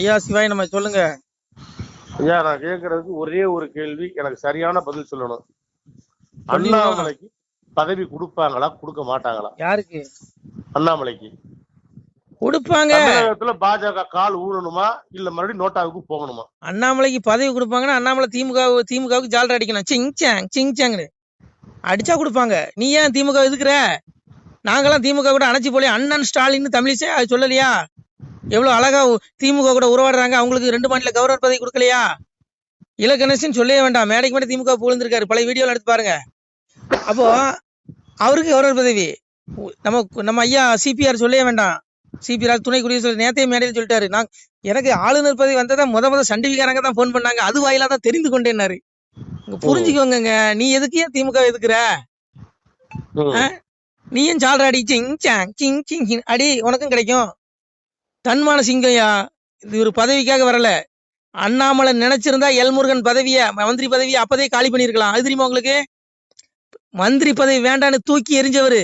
ஐயா சிவாய் நம்ம சொல்லுங்க. ஐயா நான் கேட்கறதுக்கு ஒரே ஒரு கேள்வி, எனக்கு சரியான பதில் சொல்லணும். சொல்லிடுவோம். அண்ணாமலைக்கு பதவி கொடுப்பாங்களா கொடுக்க மாட்டாங்களா? யாருக்கு அண்ணாமலைக்கு கொடுப்பாங்க? தமிழகத்துல பாஜக கால் ஊழணுமா இல்ல மறுபடியும் நோட்டாவுக்கு போகணுமா? அண்ணாமலைக்கு பதவி கொடுப்பாங்கன்னா அண்ணாமலை திமுகவுக்கு ஜாலரா அடிக்கணும். சிங் அடிச்சா கொடுப்பாங்க. நீ ஏன் திமுக எதுக்குற? நாங்கெல்லாம் திமுக கூட அணைச்சி போல. அண்ணன் ஸ்டாலின் தமிழிசை அது சொல்லலையா? எவ்வளவு அழகா திமுக கூட உறவாடுறாங்க. அவங்களுக்கு 2 மாநில கவர்னர் பதவி கொடுக்கலையா? இலக்கணேசன் சொல்லவே வேண்டாம். மேடைக்கு மேடை திமுக புகழ்ந்திருக்காரு. பழைய வீடியோல எடுத்து பாருங்க. அப்போ அவருக்கு கவர்னர் பதவி நம்ம ஐயா சிபிஆர் சொல்லவே வேண்டாம். சிபிஆர் துணை குடியரசு நேத்தைய மேடையில் சொல்லிட்டாரு. எனக்கு ஆளுநர் பதவி வந்ததா முத சண்டிவிகாரங்க தான் போன் பண்ணாங்க. அது வாயிலா தான் தெரிந்து கொண்டேன்னாரு. புரிஞ்சுக்கோங்க. நீ எதுக்கு ஏன் திமுக எதுக்குற? நீ ஏன் ஜாலரா அடி சிங் அடி, உனக்கும் கிடைக்கும். தன்மான சிங்கையா, இது ஒரு பதவிக்காக வரல. அண்ணாமலை நினைச்சிருந்தா எல்முருகன் பதவிய மந்திரி பதவியை அப்பதே காலி பண்ணிருக்கலாம். அது தெரியுமா உங்களுக்கு? மந்திரி பதவி வேண்டான்னு தூக்கி எரிஞ்சவரு.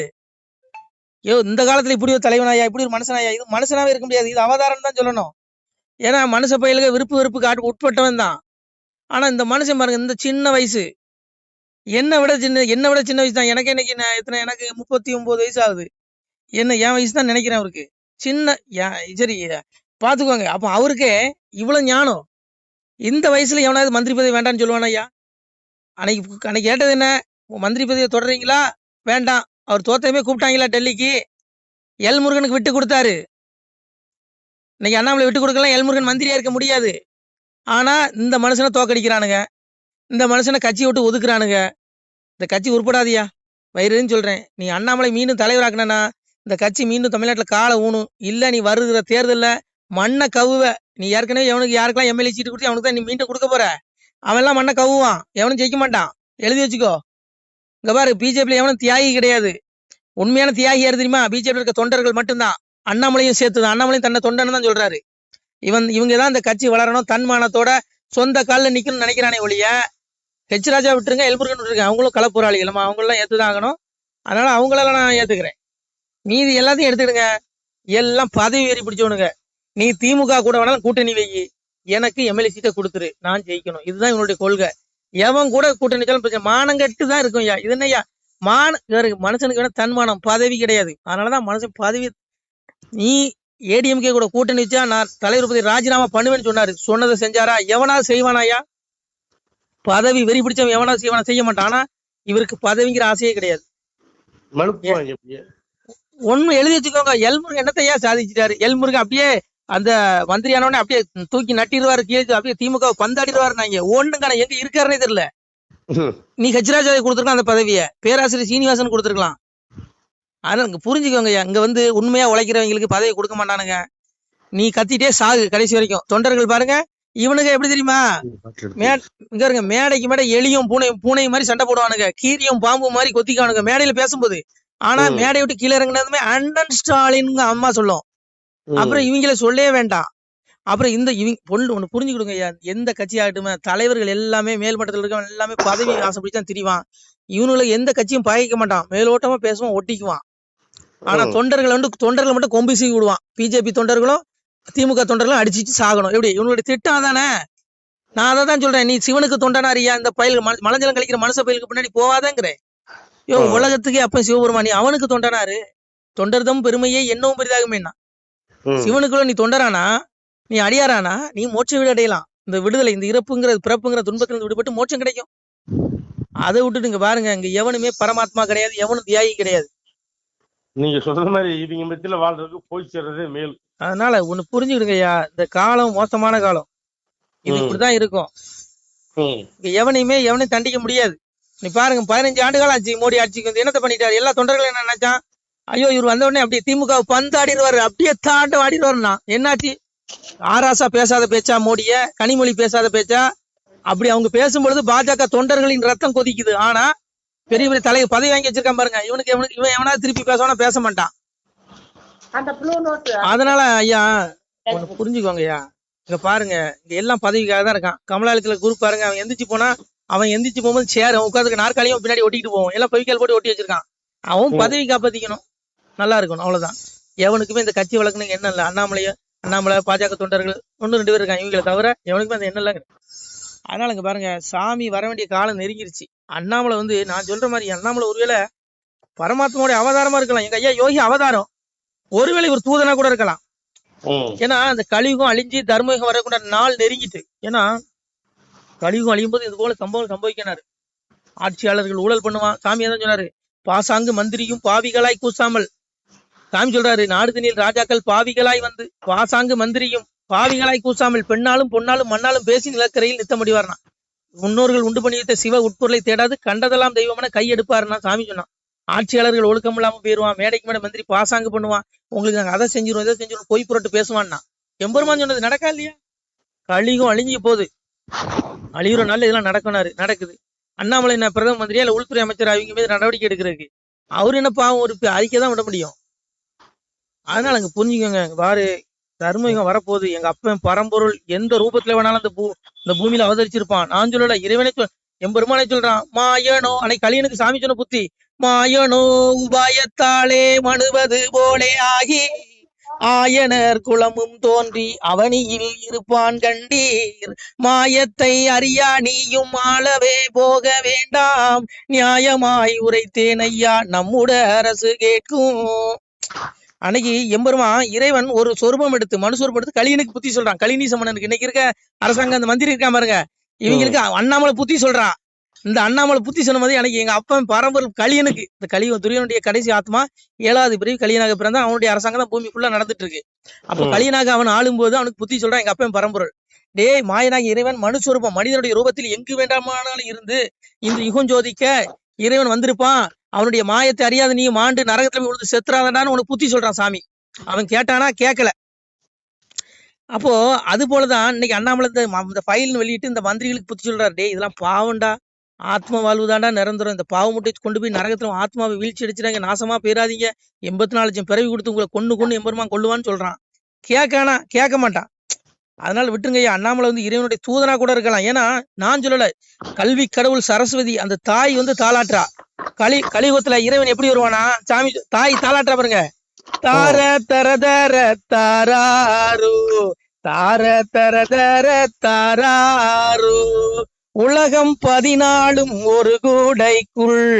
இந்த காலத்துல இப்படி ஒரு தலைவனாயா, இப்படி ஒரு மனுஷனாயா? இது மனுஷனாவே இருக்க முடியாது. இது அவதாரம் தான் சொல்லணும். ஏன்னா மனுஷ பயிலுக்கு விருப்பு காட்டு உட்பட்டவன் தான். ஆனா இந்த மனுஷன் பாருங்க, இந்த சின்ன வயசு, என்னை விட சின்ன வயசு தான். எனக்கு இன்னைக்கு எனக்கு 39 வயசு ஆகுது. என் வயசு தான் நினைக்கிறேன் அவருக்கு. சின்ன சரி பாத்துக்கோங்க. அப்ப அவருக்கே இவ்வளவு ஞானம். இந்த வயசுல எவனாவது மந்திரி பதவி வேண்டாம்னு சொல்லுவானா ஐயா? அன்னைக்கு கேட்டது என்ன? மந்திரி பதவியை தொடர்றீங்களா? வேண்டாம். அவர் தோத்தமே கூப்பிட்டாங்களா டெல்லிக்கு? எல்முருகனுக்கு விட்டு கொடுத்தாரு. இன்னைக்கு அண்ணாமலை விட்டு கொடுக்கலாம். எல்முருகன் மந்திரியா இருக்க முடியாது. ஆனா இந்த மனுஷனை தோக்கடிக்கிறானுங்க. இந்த மனுஷனை கட்சி விட்டு ஒதுக்குறானுங்க. இந்த கட்சி உருப்படாதியா, வயிறுன்னு சொல்றேன். நீ அண்ணாமலை மீண்டும் தலைவராக்கனா இந்த கட்சி மீண்டும் தமிழ்நாட்டில் காலை ஊணும். இல்ல நீ வருகிற தேர்தல்ல மண்ணை கவுவ. நீ ஏற்கனவே யாருக்கெல்லாம் எம்எல்ஏ சீட்டு கொடுத்து அவனுக்கு தான் நீ மீண்டும் கொடுக்க போற. அவன் எல்லாம் மண்ணை கவுவான். எவனும் ஜெயிக்க மாட்டான். எழுதி வச்சுக்கோ. இங்க பாரு, பிஜேபியில எவனும் தியாகி கிடையாது. உண்மையான தியாகி யாரு தெரியுமா? பிஜேபி இருக்க தொண்டர்கள் மட்டும்தான். அண்ணாமலையும் சேர்த்துதான். அண்ணாமலையும் தன்னை தொண்டன்னு தான் சொல்றாரு. இவங்க தான் இந்த கட்சி வளரணும், தன்மானத்தோட சொந்த காலில் நிக்கணும்னு நினைக்கிறானே ஒழிய, ஹெச் ராஜா விட்டுருங்க, எல்முருகன் விட்டுருங்க. அவங்களும் களப்போராளிகள். அவங்களெல்லாம் ஏத்துதான் ஆகணும். அதனால அவங்களெல்லாம் நான் ஏத்துக்கிறேன். மீதி எல்லாத்தையும் எடுத்துடுங்க. எல்லாம் பதவி ஏறி பிடிச்சவனுங்க. நீ திமுக கூட வேணாலும் கூட்டணி வை, எனக்கு எம்எல்ஏ சீட்டை கொடுத்துரு, நான் ஜெயிக்கணும். இதுதான் இவனுடைய கொள்கை. எவன் கூட கூட்டணி மானங்கட்டு தான் இருக்கும். ஐயா இது என்னய்யா? மனுஷனுக்கு வேணா தன்மானம், பதவி கிடையாது. அதனாலதான் மனுஷன் பதவி. நீ ஏடிஎம்கே கூட கூட்டணி வச்சா நான் தலைவர் பதவி ராஜினாமா பண்ணுவேன்னு சொன்னாரு. சொன்னதை செஞ்சாரா? எவனாவது செய்வானாயா? பதவி வெறி பிடிச்சவன் எவனாவது செய்வானா? செய்ய மாட்டான். ஆனா இவருக்கு பதவிங்கிற ஆசையே கிடையாது. ஒண்ணு எழுதி வச்சுக்கோங்க. எல்முருகன் என்னத்தையா சாதிச்சிட்டாரு? எல்முருகன் அப்படியே அந்த மந்திரியானவனே அப்படியே தூக்கி நட்டிடுவாரு, கீழே அப்படியே திமுக பந்தாடிடுவாரு. நாங்க ஒண்ணுங்க எங்க இருக்காருன்னே தெரியல. நீ ஹெச்ராஜாவை கொடுத்துருக்கலாம் அந்த பதவியை, பேராசிரியர் சீனிவாசன் கொடுத்துருக்கலாம். அதனால புரிஞ்சுக்கோங்க. இங்க உண்மையா உழைக்கிறவங்களுக்கு பதவி கொடுக்க மாட்டானுங்க. நீ கத்திட்டே சாகு கடைசி வரைக்கும். தொண்டர்கள் பாருங்க, இவனுங்க எப்படி தெரியுமா? இங்க இருங்க, மேடைக்கு மேடை எலியும் பூனை மாதிரி சண்டை போடுவானுங்க. கீரியும் பாம்பு மாதிரி கொத்திக்கானுங்க மேடையில பேசும்போது. ஆனா மேடை விட்டு கீழே இறங்கினதுமே அண்ணன் ஸ்டாலின் அம்மா சொல்லும். அப்புறம் இவங்கள சொல்லவே வேண்டாம். அப்புறம் ஒண்ணு புரிஞ்சுக்கிடுங்க ஐயா. எந்த கட்சி ஆகட்டுமே, தலைவர்கள் எல்லாமே மேல்மட்டத்தில் இருக்கவன் எல்லாமே பதவி ஆசைப்படிச்சான் திரிவான். இவனுக்கு எந்த கட்சியும் பகைக்க மாட்டான். மேலோட்டமா பேசுவான், ஒட்டிக்குவான். ஆனா தொண்டர்கள் மட்டும் கொம்பு சீவி விடுவான். பிஜேபி தொண்டர்களும் திமுக தொண்டர்களும் அடிச்சுட்டு சாகணும். எப்படி? இவனுடைய திட்டம் தானே. நான் அதை தான் சொல்றேன். நீ சிவனுக்கு தொண்டனாரியா? இந்த பயிலுக்கு மலஞ்சலம் கழிக்கிற மனுஷ பயிலுக்கு பின்னாடி போவாதங்கிறேன். உலகத்துக்கே அப்ப சிவபெருமானி அவனுக்கு தொண்டனாரு. தொண்டர்தம் பெருமையை என்னவும் பெரிதாகுமேனா? சிவனுக்குள்ள நீ தொண்டரானா, நீ அடியாரானா, நீ மோட்ச வீடு அடையலாம். இந்த விடுதலை, இந்த பிறப்புங்கிற துன்பத்திலிருந்து விடுபட்டு மோட்சம் கிடைக்கும். அதை விட்டுட்டு இங்க பாருங்க, இங்க எவனுமே பரமாத்மா கிடையாது, எவனும் தியாகி கிடையாது. நீங்க சொல்ற மாதிரி இவங்க மத்தியில வாழ்றதுக்கு போய் சேர்றதே மேல். அதனால ஒண்ணு புரிஞ்சுக்கிடுங்க ஐயா, இந்த காலம் மோசமான காலம். இது இப்படிதான் இருக்கும். எவனையும் தண்டிக்க முடியாது. நீ பாருங்க, 15 ஆண்டுகள் ஆச்சு மோடி ஆட்சிக்கு வந்து என்னத்தை பண்ணிட்டாரு? எல்லா தொண்டர்களும் என்ன நினைச்சான்? ஐயோ இவர் வந்த உடனே அப்படியே திமுக பந்தாடிடுவாரு, அப்படியே தாண்டம் ஆடிடுவாருன்னா என்னாச்சு? ஆராசா பேசாத பேச்சா மோடிய, கனிமொழி பேசாத பேச்சா? அப்படி அவங்க பேசும்பொழுது பாஜக தொண்டர்களின் ரத்தம் கொதிக்குது. ஆனா பெரிய பெரிய தலைவர் பதவி வாங்கி வச்சிருக்கான் பாருங்க. இவன் எவனாவது திருப்பி பேசவானா? பேச மாட்டான். அதனால ஐயா ஒண்ணு புரிஞ்சுக்கோங்க ஐயா. இங்க பாருங்க, இங்க எல்லாம் பதவிக்காக தான் இருக்கான். கமலாலயத்துல குரூப் பாருங்க, அவன் எந்திரிச்சு போகும்போது சேர் உட்காந்துக்கு நாற்காலியும் பின்னாடி ஒட்டிட்டு போவோம். எல்லாம் பவிக்கால் போட்டு ஒட்டி வச்சிருக்கான். அவன் பதவி காப்பாத்திக்கணும், நல்லா இருக்கணும், அவ்வளவுதான். எவனுக்குமே இந்த கட்சி வழக்குன்னு என்ன இல்லை. அண்ணாமலையோ அண்ணாமலை பாஜக தொண்டர்கள் 1-2 பேர் இருக்காங்க. இவங்களை தவிர எவனுக்குமே அந்த எண்ணம் இல்லைங்க. அதனால இங்க பாருங்க, சாமி வர வேண்டிய காலம் நெருங்கிருச்சு. அண்ணாமலை வந்து நான் சொல்ற மாதிரி அண்ணாமலை ஒருவேளை பரமாத்மாவுடைய அவதாரமா இருக்கலாம். எங்க ஐயா யோகி அவதாரம். ஒருவேளை ஒரு தூதனா கூட இருக்கலாம். ஏன்னா அந்த கலியுகம் அழிஞ்சு தர்மயுகம் வரக்கூடிய நாள் நெருங்கிட்டு. ஏன்னா கலியுகம் அழியும் போது இது போல சம்பவம் சம்பவிக்கிறாரு. ஆட்சியாளர்கள் ஊழல் பண்ணுவான். சாமி தான் சொன்னாரு, பாசாங்கு மந்திரியும் பாவிகளாய் கூசாமல். சாமி சொல்றாரு, நாடு தண்ணியில் ராஜாக்கள் பாவிகளாய் வந்து பாசாங்கு மந்திரியும் பாவிகளாய் கூசாமல் பெண்ணாலும் பொன்னாலும் மண்ணாலும் பேசி நிலக்கரையில் நித்த முடிவார்னா. முன்னோர்கள் உண்டு பண்ணி வைத்த சிவ உட்பொருளை தேடாது கண்டதெல்லாம் தெய்வமான கை எடுப்பாருன்னா சாமி சொன்னான். ஆட்சியாளர்கள் ஒழுக்கம் இல்லாம போயிருவான். மேடைக்கு மேடை மந்திரி பாசாங்கு பண்ணுவான். உங்களுக்கு நாங்க அதை செஞ்சிருவோம் இதை செஞ்சிருவோம் பொய் புரட்டு பேசுவான்னா. எம்பெருமான் சொன்னது நடக்கா இல்லையா? கலியுகம் அழிஞ்சு போகுது. அழியுற நாள் இதெல்லாம் நடக்குது. அண்ணாமலை என்ன பிரதம மந்திரியா இல்ல உள்துறை அமைச்சர் அவங்க மீது நடவடிக்கை எடுக்கிறதுக்கு? அவரு என்ன பாவம், ஒரு அறிக்கை தான் விட முடியும். அதனால அங்க புரிஞ்சுக்கோங்க, பாரு தர்மயுகம் வரப்போகுது. எங்க அப்பன் பரம்பொருள் எந்த ரூபத்துல வேணாலும் இந்த பூமியில அவதரிச்சிருப்பான். நான் சொல்லல, இறைவனை எம்பெருமானை சொல்றான். மாயனோ அன்னைக்கு கலியனுக்கு சாமி சொன்ன புத்தி, மாயனோ உபாயத்தாலே மனுவது போலே ஆகி ஆயனர் குலமும் தோன்றி அவனியில் இருப்பான் கண்டீர். மாயத்தை அறியா நீயும் ஆளவே போக வேண்டாம், நியாயமாய் உரைத்தேன் ஐயா நம்முட அரசு கேட்கும். அன்னைக்கு எம்பெருமான் இறைவன் ஒரு சொரூபம் எடுத்து மனு சொரூபம் எடுத்து கலியனுக்கு புத்தி சொல்றான். கலினீச மன்னனுக்கு இன்னைக்கு இருக்க அரசாங்கம் அந்த மந்திரி இருக்கா பாருங்க, இவங்களுக்கு அண்ணாமலை புத்தி சொல்றான். இந்த அண்ணாமலை புத்தி சொன்ன மாதிரி எனக்கு எங்க அப்பன் பரம்பொருள் கலியனுக்கு, இந்த கலியுகம் துரியனுடைய கடைசி ஆத்மா 7வது பிரிவு கலியனாக பிறந்தா அவனுடைய அரசாங்கம் தான் பூமி ஃபுல்லா நடந்துட்டு இருக்கு. அப்ப கலியனாக அவன் ஆளும்போது அவனுக்கு புத்தி சொல்றான் எங்க அப்பன் பரம்பொருள். டேய் மாயனாக இறைவன் மனுஸ்வரூபம் மனிதனுடைய ரூபத்தில் எங்கு வேண்டாமானாலும் இருந்து இந்த யுகம் ஜோதிக்க இறைவன் வந்திருப்பான். அவனுடைய மாயத்தை அறியாத நீ மாண்டு நரகத்துல போய் விழுந்து செத்துறாதான்னு உனக்கு புத்தி சொல்றான் சாமி. அவன் கேட்டானா? கேட்கல. அப்போ அது போலதான் இன்னைக்கு அண்ணாமலை இந்த ஃபைல்னு வெளியிட்டு இந்த மந்திரிகளுக்கு புத்தி சொல்றாரு. டே இதெல்லாம் பாவண்டா, ஆத்ம வாழ்வுதாண்டா நிரந்தரம். இந்த பாவ முட்டை கொண்டு போய் நரகத்துல ஆத்மாவை வீழ்ச்சி அடிச்சிடாங்க, நாசமா போயிடாதீங்க, 84 லட்சம் பிறவி கொடுத்து உங்களை கொண்டு எம்பெருமான் கொள்ளுவான்னு சொல்றான். கேட்க மாட்டான். அதனால விட்டுருங்க ஐயா. அண்ணாமலை வந்து இறைவனுடைய தூதனா கூட இருக்கலாம். ஏன்னா நான் சொல்லல, கல்வி கடவுள் சரஸ்வதி அந்த தாய் வந்து தாளாற்றா. கலியுகத்துல இறைவன் எப்படி வருவானா? சாமி தாய் தாளாற்றா பாருங்க. தார தர தர தாராரு தார தர தர தாராரு உலகம் 14 ஒரு கூடைக்குள்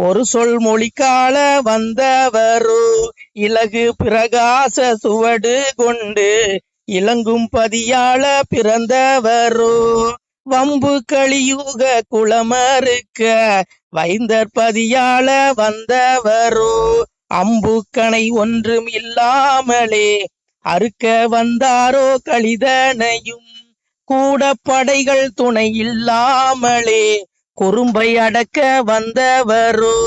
ஒரு சொல் மொழிக்கால வந்தவரு இலகு பிரகாச சுவடு கொண்டு இளங்கும் பதியாள பிறந்தவரு வம்பு கலியுக குளமறுக்க வைந்தர் பதியாள வந்தவரு அம்புக்கணை ஒன்றும் இல்லாமலே அறுக்க வந்தாரோ கலிதனையும் கூட படைகள் துணை இல்லாமலே குறும்பை அடக்க வந்தவரோ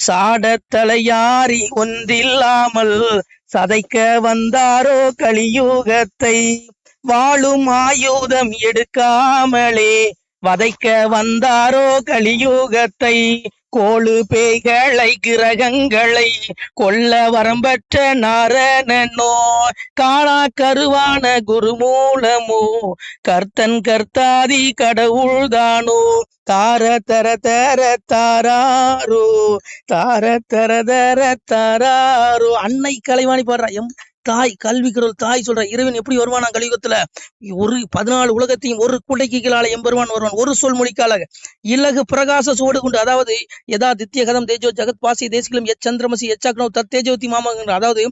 சாடத்தலையாரி ஒன்றில்லாமல் சதைக்க வந்தாரோ கலியுகத்தை வாழும் ஆயுதம் எடுக்காமலே வதைக்க வந்தாரோ கலியுகத்தை கோளு பேய்களை கிரகங்களை கொல்ல வரம்பற்ற நாரணனோ காணா கருவான குருமூலமோ கர்த்தன் கர்த்தாதி கடவுள்தானோ தார தர தர தாராரோ தார தர தர தாராரோ. அன்னை கலைவாணி பாடுறா. தாய் கல்வி கடவுள் தாய் சொல்ற இறைவன் எப்படி வருவானா கலியுகத்துல? ஒரு 14 உலகத்தையும் ஒரு குடைக்கு கீழால எம்பெருமான் வருவான். ஒரு சொல் மொழிக்கால இலகு பிரகாச சுவடு கொண்டு, அதாவது எதா தித்ய கதம் தேஜோ ஜகத் பாசி தேசிகளும் சந்திரமசி எச்சாக்கனோ தத் தேஜோதி மாமாங்கிற, அதாவது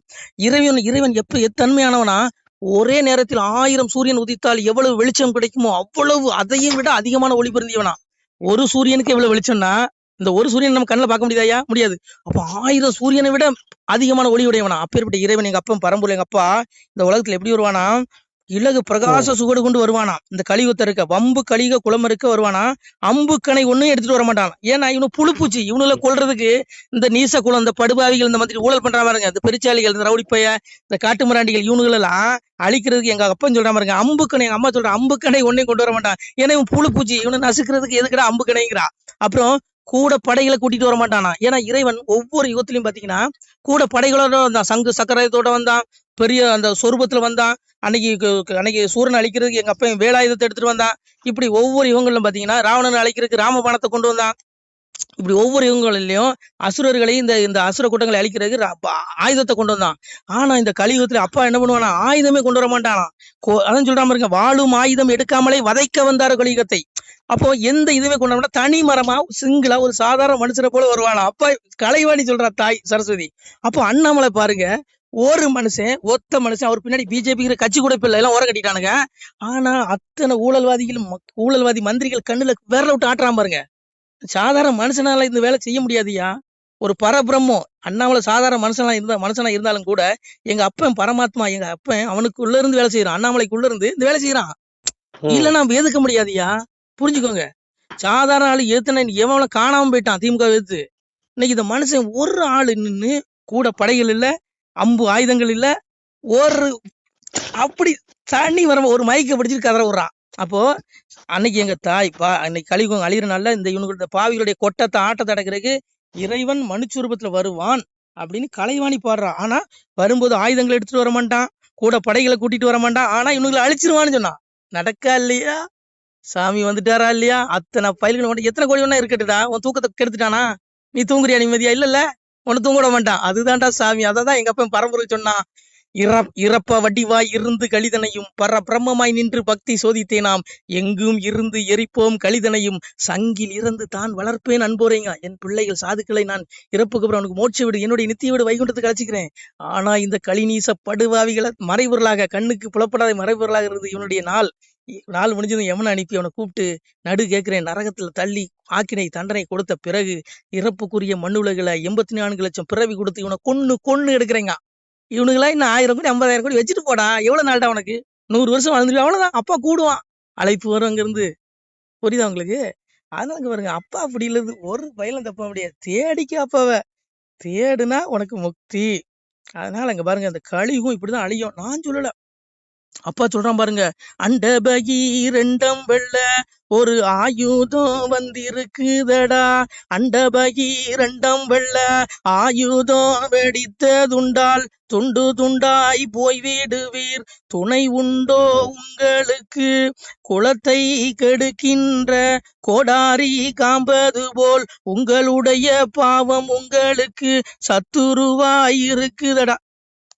இறைவன் எப்ப எத்தன்மையானவனா ஒரே நேரத்தில் 1000 சூரியன் உதித்தால் எவ்வளவு வெளிச்சம் கிடைக்குமோ அவ்வளவு அதையும் விட அதிகமான ஒளி பொருந்தியவனா. ஒரு சூரியனுக்கு எவ்வளவு வெளிச்சம்னா இந்த ஒரு சூரியன் நம்ம கண்ணில் பார்க்க முடியாதா? முடியாது. அப்ப 1000 சூரியனை விட அதிகமான ஒளி உடையவனா. அப்பேற்பட்ட இறைவன் எங்க அப்பன் பரம்பொருள் எங்க அப்பா இந்த உலகத்துல எப்படி வருவானா? இலகு பிரகாச சுவடு கொண்டு வருவானா. இந்த கலியுகத்தை இருக்க வம்பு கலிக குளம் இருக்க வருவானா. அம்புக்கணை ஒன்னும் எடுத்துட்டு வர மாட்டான். ஏன்னா இவனு புழுப்பூச்சி, இவனுல கொள்றதுக்கு இந்த நீச குளம், இந்த படுபாவிகள், இந்த மாதிரி ஊழல் பண்ற பாருங்க, இந்த பெருச்சாளிகள், இந்த ரவுடிப்பைய, இந்த காட்டு மிராண்டிகள், இவனுகள் எல்லாம் அழிக்கிறதுக்கு எங்க அப்பன் சொல்ற பாருங்க அம்புக்கணை. எங்க அம்மா சொல்ற அம்புக்கணை ஒன்னையும் கொண்டு வர மாட்டான். ஏன்னா இவன் புழுப்பூச்சி, இவனை நசுக்கிறதுக்கு எதுக்கடா அம்புக்கணைங்கிறா. அப்புறம் கூட படைகளை கூட்டிட்டு வர மாட்டானா. ஏன்னா இறைவன் ஒவ்வொரு யுகத்திலையும் பாத்தீங்கன்னா கூட படைகளோட வந்தான். சங்கு சக்கரத்தோட வந்தான், பெரிய அந்த சொரூபத்துல வந்தான். அன்னைக்கு சூரனை அழிக்கிறதுக்கு எங்க அப்பன் வேலாயுதத்தை எடுத்துட்டு வந்தான். இப்படி ஒவ்வொரு யுகங்களும் பாத்தீங்கன்னா ராவணனை அழிக்கிறதுக்கு ராமபாணத்தை கொண்டு வந்தான். இப்படி ஒவ்வொரு யுகங்களிலையும் அசுரர்களையும் இந்த இந்த அசுர கூட்டங்களை அழிக்கிறதுக்கு ஆயுதத்தை கொண்டு வந்தான். ஆனா இந்த கலியுகத்துல அப்பா என்ன பண்ணுவானா, ஆயுதமே கொண்டு வர மாட்டானா. அதான் சொல்றாம இருக்க, வாழும் ஆயுதம் எடுக்காமலே வதைக்க வந்தாரு கலியுகத்தை. அப்போ எந்த இதுவே கொண்டு வர தனி மரமா சிங்கிளா ஒரு சாதாரண மனுஷனை போல வருவானா. அப்பா கலைவாணி சொல்றா தாய் சரஸ்வதி. அப்போ அண்ணாமலை பாருங்க, ஒரு மனுஷன் ஒத்த மனுஷன், அவர் பின்னாடி பிஜேபி கட்சி கூட இப்ப எல்லாம் ஓர கட்டிட்டானுங்க. ஆனா அத்தனை ஊழல்வாதி மந்திரிகள் கண்ணுல விரல விட்டு ஆட்டுறான் பாருங்க. சாதாரண மனுஷனால இந்த வேலை செய்ய முடியாதுயா. ஒரு பரபிரம்மம் அண்ணாமலை சாதாரண மனுஷனா இருந்தாலும் கூட எங்க அப்பன் பரமாத்மா, எங்க அப்பன் அவனுக்குள்ள இருந்து வேலை செய்யறான், அண்ணாமலைக்குள்ள இருந்து இந்த வேலை செய்யறான். இல்ல நம்ம எதுக்க முடியாதுயா, புரிஞ்சுக்கோங்க. சாதாரண ஆளு எதுனா எவன் காணாம போயிட்டான் திமுக எதிர்த்து. இன்னைக்கு இந்த மனுஷன் ஒரு ஆளு நின்று கூட படைகள் இல்ல, அம்பு ஆயுதங்கள் இல்ல, ஒரு அப்படி தண்ணி வர ஒரு மைக்க பிடிச்சிட்டு கதற விடுறான். அப்போ அன்னைக்கு எங்க தாய் அன்னைக்கு கலியுகம் அழிகிற நாள்ல இந்த பாவிகளுடைய கொட்டத்தை ஆட்டத்தை அடக்கிறதுக்கு இறைவன் மனுச்சுரூபத்துல வருவான் அப்படின்னு கலைவாணி பாடுறா. ஆனா வரும்போது ஆயுதங்களை எடுத்துட்டு வர மாட்டான், கூட படைகளை கூட்டிட்டு வர மாட்டான். ஆனா இவனுங்களை அழிச்சிருவான்னு சொன்னான். நடக்கா இல்லையா? சாமி வந்துட்டாரா இல்லையா? அத்தனை பயில்கள் மட்டும் எத்தனை கோடி ஒண்ணா இருக்கட்டுடா, உன் தூக்கத்தை கெடுத்துட்டானா? நீ தூங்குறியா நிம்மதியா? இல்ல உன்னை தூங்க விட மாட்டான். அதுதான்டா சாமி. அததான் எங்க அப்பன் பரம்பரை சொன்னான். இறப்ப வடிவாய் இருந்து கலிதனையும் பிரம்மமாய் நின்று பக்தி சோதித்தேனாம், எங்கும் இருந்து எரிப்போம் கலிதனையும், சங்கில் இறந்து தான் வளர்ப்பேன் அன்போரேங்க. என் பிள்ளைகள் சாதுக்களை நான் இறப்புக்கு அப்புறம் அவனுக்கு மோட்ச விடு, என்னுடைய நித்திய விடு வைகுண்டத்துக்கு அழைச்சிக்கிறேன். ஆனா இந்த கலிநீச படுவாவிகளை மறைபொருளாக, கண்ணுக்கு புலப்படாத மறைபொருளாக இருந்து இவனுடைய நாள் முடிஞ்சதும் எவனை அனுப்பி அவனை கூப்பிட்டு நடு கேட்கிறேன், நரகத்துல தள்ளி ஆக்கினை தண்டனை கொடுத்த பிறகு இறப்புக்குரிய மண்ணுலகளை 84 லட்சம் பிறவி கொடுத்து இவனை கொன்னு எடுக்கிறேங்க. இவனுங்களா இன்னும் 1000 கோடி 50,000 கோடி வச்சுட்டு போடா, எவ்வளவு நாள்டா உனக்கு? 100 வருஷம் வாழ்ந்துருவா, அவ்வளவுதான். அப்பா கூடுவான், அழைப்பு வரும் அங்க இருந்து. புரியுதா உங்களுக்கு? அதனால பாருங்க, அப்பா அப்படி இல்லது ஒரு பயிலும் தப்ப முடியாது. தேடிக்க அப்பாவ, தேடுனா உனக்கு முக்தி. அதனால அங்க பாருங்க, அந்த கலியுகம் இப்படிதான் அழியும். நான் சொல்லல, அப்பா சொல்றான் பாருங்க, அண்ட பகீரண்டம் வெள்ள ஒரு ஆயுதம் வந்திருக்குதடா, அண்ட பகீரண்டம் வெள்ள ஆயுதம் வெடித்ததுண்டால் துண்டு துண்டாய் போய் விடுவீர், துணை உண்டோ உங்களுக்கு? குலத்தை கெடுக்கின்ற கோடாரி காம்பது போல் உங்களுடைய பாவம் உங்களுக்கு சத்துருவாய் இருக்குதடா.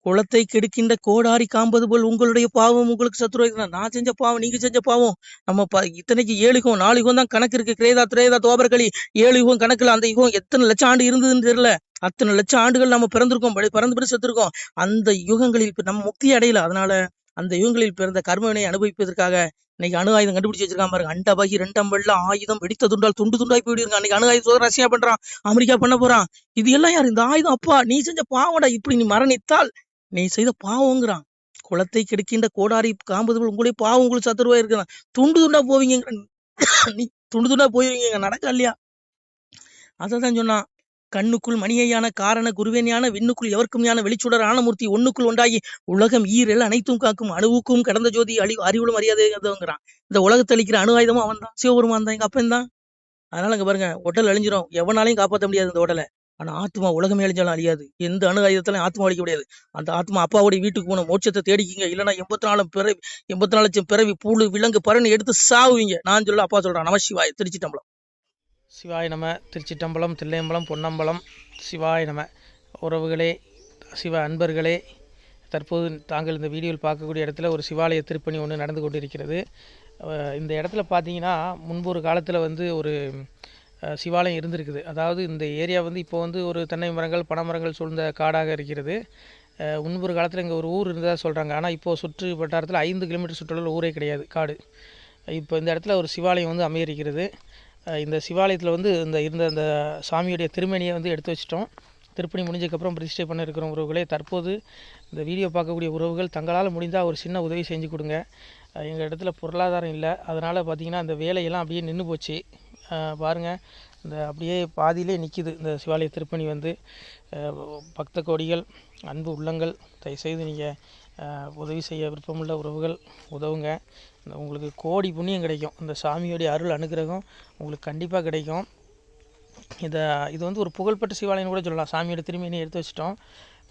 குளத்தை கெடுக்கின்ற கோடாரி காம்பது போல் உங்களுடைய பாவம் உங்களுக்கு சத்துருவா. நான் செஞ்ச பாவம், நீங்க செஞ்ச பாவம். நம்ம இத்தனைக்கு 7 யுகம் 4 யுகம் தான் கணக்கு இருக்கு. கிரேதா திரேதா தோபர்களி 7 யுகம் கணக்குல அந்த யுகம் எத்தனை லட்சம் ஆண்டு இருந்ததுன்னு தெரியல. அத்தனை லட்சம் ஆண்டுகள் நம்ம பிறந்திருக்கோம், பிறந்து செத்துருக்கோம். அந்த யுகங்களில் நம்ம முக்தி அடையல. அதனால அந்த யுகங்களில் பிறந்த கர்மவினை அனுபவிப்பதற்காக இன்னைக்கு அணு ஆயுதம் கண்டுபிடிச்சு வச்சிருக்கான் பாருங்க. அண்டபகி 2 வெள்ள ஆயுதம் வெடித்ததுண்டால் துண்டு துண்டாய் போயிடுங்க. அன்னைக்கு அணு ஆயுதம் ரஷ்யா பண்றான், அமெரிக்கா பண்ண போறான். இது எல்லாம் யாரு? இந்த ஆயுதம் அப்பா நீ செஞ்ச பாவடா. இப்படி நீ மரணித்தால் நீ செய்த பாவங்கிறான். குளத்தை கெடுக்கின்ற கோடாரி காம்பது போல் உங்களுடைய பாவம் உங்களுக்கு சத்துருவா இருக்குதான். துண்டு துண்டா போவீங்க, நீ துண்டு துண்டா போயிருவீங்க. நடக்க இல்லையா? அதான் சொன்னான், கண்ணுக்குள் மணியையான காரண குருவேனியான விண்ணுக்குள் எவர்க்கும் யான வெளிச்சுடர் ஆனமூர்த்தி ஒண்ணுக்குள் ஒன்றாகி உலகம் ஈரல் அனைத்தும் காக்கும் அணுவுக்கும் கடந்த ஜோதி அறிவுளும் அறியாதேங்கிறான். இந்த உலகத்தை அழிக்கிற அணு ஆயுதமும் அவன் தான், சிவபெருமான் தான், எங்க அப்பன் தான். அதனால அங்க பாருங்க, உடல் அழிஞ்சிரும், எவனாலையும் காப்பாற்ற முடியாது இந்த உடலை. ஆனா ஆத்மா உலகமே அழிஞ்சாலும் அழியாது. எந்த அணு ஆயுதத்தாலும் ஆத்மா அழிக்க முடியாது. அந்த ஆத்மா அப்பாவுடைய வீட்டுக்கு போன மோட்சத்தை தேடிக்கிங்க. இல்லைன்னா 84 லட்சம் பிறவி புழு விலங்கு பறன்னு எடுத்து சாவுவீங்க. நான் சொல்ல, அப்பா சொல்றான். நமசிவாய. திருச்சிட்டம்பலம். சிவாய நம. திருச்சிட்டம்பலம், தில்லையம்பலம், பொன்னம்பலம். சிவாய நம. உறவுகளே, சிவ அன்பர்களே, தற்போது தாங்கள் இந்த வீடியோவில் பார்க்கக்கூடிய இடத்துல ஒரு சிவாலய திருப்பணி ஒன்று நடந்து கொண்டிருக்கிறது. இந்த இடத்துல பார்த்தீங்கன்னா, முன்பு ஒரு காலத்தில் ஒரு சிவாலயம் இருந்திருக்குது. அதாவது இந்த ஏரியா இப்போ ஒரு தென்னை மரங்கள் பனை மரங்கள் சூழ்ந்த காடாக இருக்கிறது. முன்பொரு காலத்தில் இங்கே ஒரு ஊர் இருந்ததாக சொல்கிறாங்க. ஆனால் இப்போது சுற்று வட்டாரத்தில் 5 கிலோமீட்டர் சுற்றுலா ஊரே கிடையாது, காடு. இப்போ இந்த இடத்துல ஒரு சிவாலயம் அமையிருக்கிறது. இந்த சிவாலயத்தில் இருந்த அந்த சாமியுடைய திருமணியை எடுத்து வச்சிட்டோம். திருப்பணி முடிஞ்சதுக்கப்புறம் பிரதிஷ்டை பண்ண இருக்கிற உறவுகளே, தற்போது இந்த வீடியோ பார்க்கக்கூடிய உறவுகள் தங்களால் முடிந்தால் ஒரு சின்ன உதவி செஞ்சு கொடுங்க. எங்கள் இடத்துல பொருளாதாரம் இல்லை. அதனால் பார்த்திங்கன்னா அந்த வேலையெல்லாம் அப்படியே நின்று போச்சு. பாருங்கள், இந்த அப்படியே பாதியிலே நிற்கிது இந்த சிவாலய திருப்பணி. பக்த கோடிகள், அன்பு உள்ளங்கள், தயவுசெய்து நீங்கள் உதவி செய்ய விருப்பமுள்ள உறவுகள் உதவுங்க. உங்களுக்கு கோடி புண்ணியம் கிடைக்கும். இந்த சாமியோடைய அருள் அனுகிரகம் உங்களுக்கு கண்டிப்பாக கிடைக்கும். இது ஒரு புகழ்பெற்ற சிவாலயம் கூட சொல்லலாம். சாமியோட திருமணியை எடுத்து வச்சிட்டோம்.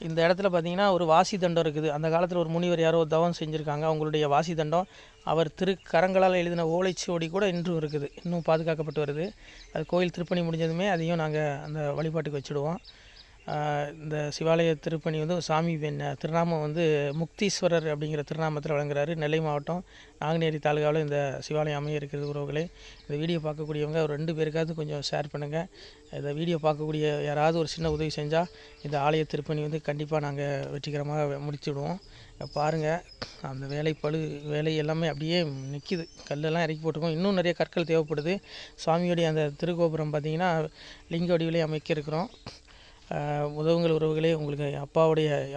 இந்த இடத்துல பார்த்தீங்கன்னா ஒரு வாசி தண்டம் இருக்குது. அந்த காலத்தில் ஒரு முனிவர் யாரோ தவம் செஞ்சுருக்காங்க. அவங்களுடைய வாசி தண்டம் அவர் திருக்கரங்களால் எழுதின ஓலைச்சுவடி கூட இன்றும் இருக்குது, இன்னும் பாதுகாக்கப்பட்டு வருது. அது கோயில் திருப்பணி முடிஞ்சதுமே அதையும் நாங்கள் அந்த வழிபாட்டுக்கு வச்சுடுவோம். இந்த சிவாலய திருப்பணி வந்து சாமி திருநாமம் வந்து முக்தீஸ்வரர் அப்படிங்கிற திருநாமத்தில் வழங்குறாரு. நெல்லை மாவட்டம் நாங்குநேரி தாலுகாவில் இந்த சிவாலயம் அமைய இருக்கிறது. உறவுகளே, இந்த வீடியோ பார்க்கக்கூடியவங்க ஒரு 2 பேருக்காவது கொஞ்சம் ஷேர் பண்ணுங்கள். இந்த வீடியோ பார்க்கக்கூடிய யாராவது ஒரு சின்ன உதவி செஞ்சால் இந்த ஆலய திருப்பணி வந்து கண்டிப்பாக நாங்கள் வெற்றிகரமாக முடிச்சுடுவோம். பாருங்கள், அந்த வேலை எல்லாமே அப்படியே நிற்கிது. கல்லெல்லாம் இறக்கி போட்டிருக்கோம். இன்னும் நிறைய கற்கள் தேவைப்படுது. சுவாமியோடைய அந்த திருக்கோபுரம் பார்த்திங்கன்னா லிங்க வடிவிலே அமைக்க இருக்கிறோம். உதவுங்கள் உறவுகளே. உங்களுக்கு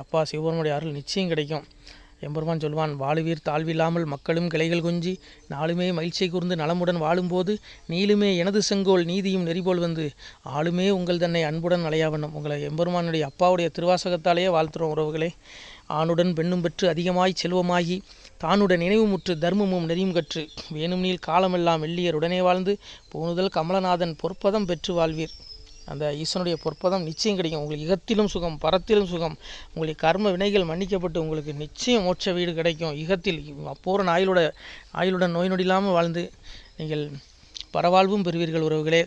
அப்பா சிவபெருமானுடைய அருள் நிச்சயம் கிடைக்கும். எம்பெருமான் சொல்வான், வாழுவீர் தாழ்வில்லாமல் மக்களும் கிளைகள் கொஞ்சி நாளுமே மகிழ்ச்சியை கூர்ந்து நலமுடன் வாழும்போது நீளுமே எனது செங்கோல் நீதியும் நெறிபோல் வந்து ஆளுமே உங்கள் தன்னை அன்புடன் அலையாவண்ணம். உங்களை எம்பெருமானுடைய அப்பாவுடைய திருவாசகத்தாலேயே வாழ்த்துறோம் உறவுகளே. ஆணுடன் பெண்ணும் பெற்று அதிகமாய் செல்வமாகி தானுடன் நினைவுமுற்று தர்மமும் நெறியும் கற்று வேணும் நீள் காலமெல்லாம் வெள்ளியர் உடனே வாழ்ந்து போனுதல் கமலநாதன் பொற்பதம் பெற்று வாழ்வீர். அந்த ஈசனுடைய பொற்பதம் நிச்சயம் கிடைக்கும். உங்களுக்கு இகத்திலும் சுகம், பரத்திலும் சுகம். உங்களுடைய கர்ம வினைகள் மன்னிக்கப்பட்டு உங்களுக்கு நிச்சயம் மோட்ச வீடு கிடைக்கும். இகத்தில் அப்போரன் ஆயுளுடன் நோய் நொடி இல்லாமல் வாழ்ந்து நீங்கள் பரவாழ்வும் பெறுவீர்கள் உறவுகளே.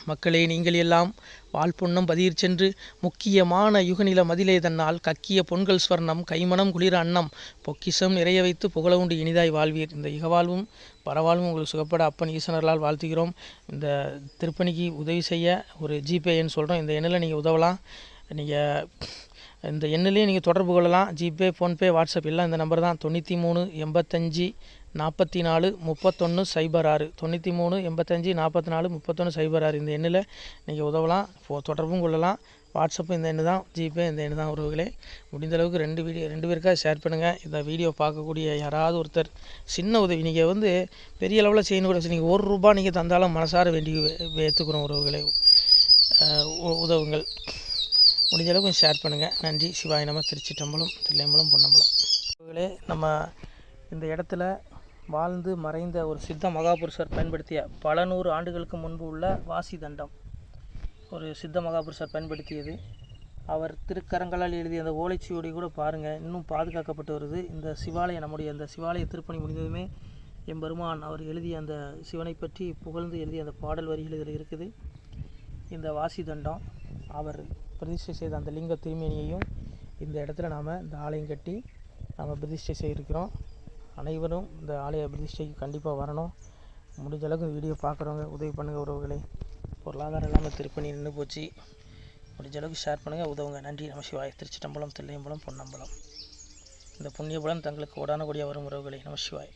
மக்களே, நீங்கள் எல்லாம் வாழ்பொன்னம் பதியிற் சென்று முக்கியமான யுகநில மதிலே தன்னால் கக்கிய பொன்கள் ஸ்வர்ணம் கைமணம் குளிர அன்னம் பொக்கிஷம் நிறைய வைத்து புகழ உண்டு இனிதாய் வாழ்வீர். இந்த இகவாழ்வும் பரவாழ்வும் உங்களுக்கு சுகப்பட அப்பன் ஈசனர்களால் வாழ்த்துகிறோம். இந்த திருப்பணிக்கு உதவி செய்ய ஒரு ஜிபே எண் சொல்கிறோம். இந்த எண்ணில் நீங்கள் உதவலாம். நீங்கள் இந்த எண்ணிலே நீங்கள் தொடர்பு கொள்ளலாம். ஜிபே, ஃபோன்பே, வாட்ஸ்அப் எல்லாம் இந்த நம்பர் தான். 93 85 44 31 06 93 85 44 31 06. இந்த எண்ணில் நீங்கள் உதவலாம், தொடர்பும் கொள்ளலாம். வாட்ஸ்அப்பும் இந்த எண்ணு தான், ஜிபே இந்த எண்ணு தான் உறவுகளே. முடிந்த அளவுக்கு 2 பேருக்காக ஷேர் பண்ணுங்கள். இந்த வீடியோ பார்க்கக்கூடிய யாராவது ஒருத்தர் சின்ன உதவி, நீங்கள் வந்து பெரிய அளவில் செய்யணும் கூட, நீங்கள் ₹1 நீங்கள் தந்தாலும் மனசார வேண்டி ஏற்றுக்கிறோம் உறவுகளே. உதவுங்கள். முடிஞ்ச அளவுக்கு கொஞ்சம் ஷேர் பண்ணுங்கள். நன்றி. சிவாய நம. திருச்சிட்டம்பலம், தில்லையம்பலம், பொன்னம்பலம். உறவுகளே, நம்ம இந்த இடத்துல வாழ்ந்து மறைந்த ஒரு சித்த மகாபுருஷர் பயன்படுத்திய பல 100 ஆண்டுகளுக்கு முன்பு உள்ள வாசி தண்டம் ஒரு சித்த மகாபுருஷர் பயன்படுத்தியது. அவர் திருக்கரங்களால் எழுதிய அந்த ஓலைச்சுவடி கூட பாருங்கள், இன்னும் பாதுகாக்கப்பட்டு வருது. இந்த சிவாலயம், நம்முடைய அந்த சிவாலய திருப்பணி முடிந்ததுமே எம்பெருமான் அவர் எழுதிய அந்த சிவனை பற்றி புகழ்ந்து எழுதிய அந்த பாடல் வரிகள் இதில் இருக்குது. இந்த வாசி தண்டம் அவர் பிரதிஷ்டை செய்த அந்த லிங்க திருமேனியையும் இந்த இடத்துல நாம் இந்த ஆலயம் கட்டி நாம் பிரதிஷ்டை செய்திருக்கிறோம். அனைவரும் இந்த ஆலய பிரதிஷ்டைக்கு கண்டிப்பாக வரணும். முடிஞ்ச அளவுக்கு வீடியோ பார்க்குறவங்க உதவி பண்ணுங்கள் உறவுகளே. பொருளாதாரம் இல்லாமல் திருப்பணி நின்று போச்சு. முடிஞ்ச அளவுக்கு ஷேர் பண்ணுங்கள், உதவுங்க. நன்றி. நம சிவாய. திருச்சிட்டம்பலம், தில்லையம்பலம், பொன்னம்பலம். இந்த புண்ணியபலன் தங்களுக்கு உடானபடியாக வரும் உறவுகளே. நம சிவாய.